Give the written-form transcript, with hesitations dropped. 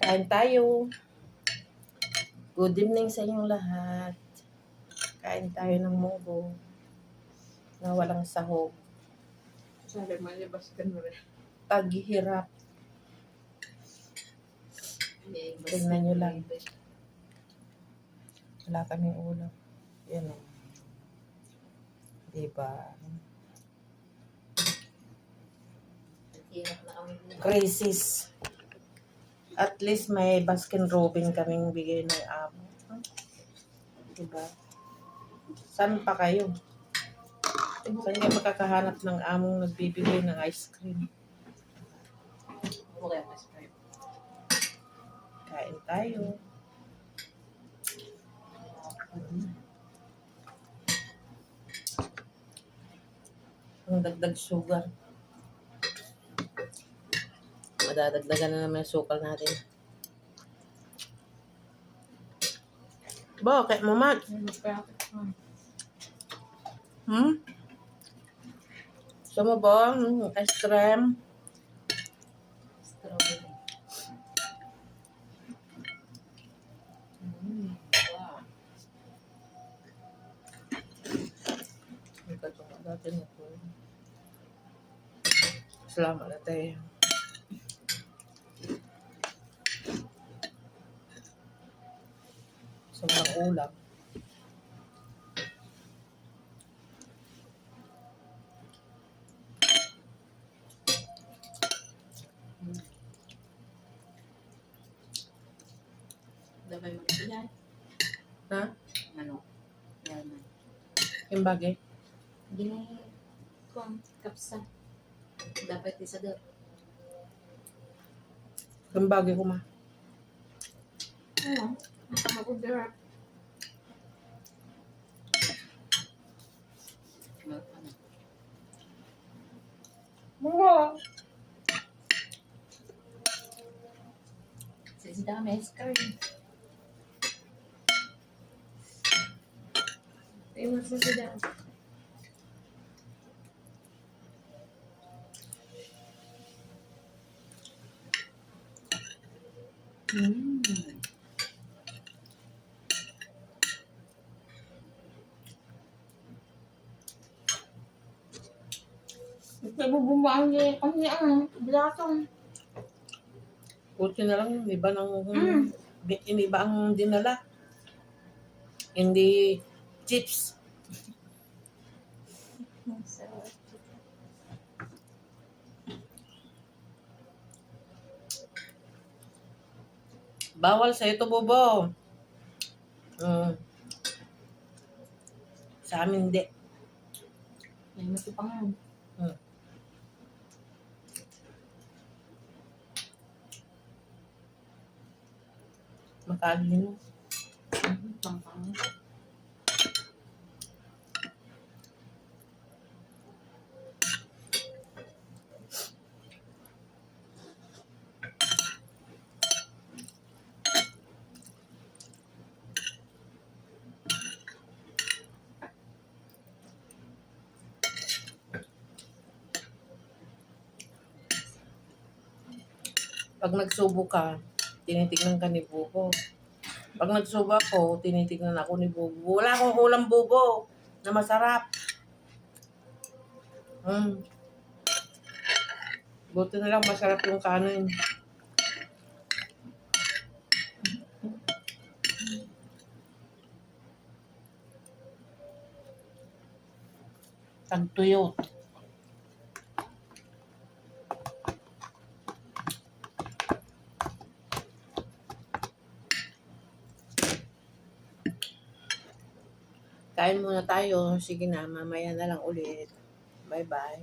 Kain tayo. Good evening sa inyong lahat. Kain tayo ng munggo na walang sahog. Sabi, malibas ka na rin. Paghihirap. Tingnan nyo lang. Wala kaming ulam. Yan o. Diba? Hirap na kami. Crisis. At least may Baskin Robin kaming bigay ng amo. Diba? Saan pa kayo? Saan kayo makakahanap ng among nagbibigay ng ice cream? Okay, ice cream. Kain tayo. Ang dagdag sugar. Madadagdagan na naman yung sukal natin. Bakit mo, Mat? Gusto mo ba ice cream? Strawberry. Wow. Ito nga natin ito. Salamat na tayo. Sa mga ulam. Dabay mo ito yan. Ha? Ano? Yan. Yung bagay? Gini ko ang kapsa. Dapat isa doon. Yung bagay ko, Ma. Ano? Mag-order. Ano? Mga. Sige, dami ice cream. Ayun, sige dami. Nagbubumbahan niya kasi bilatong. Puti na lang yung iba yung iba ang dinala. Hindi chips. Bawal sa ito, Bobo. Sa amin, hindi. May masipangan. Makalino. Pampang. Pag nagsubo ka, tinitignan ka ni Bobo. Pag nagsubo ako, tinitignan ako ni Bobo. Wala akong ulam, Bobo, na masarap. Buti na lang masarap yung kanin. Tagtuyot. Kain muna tayo. Sige na, mamaya na lang ulit. Bye-bye.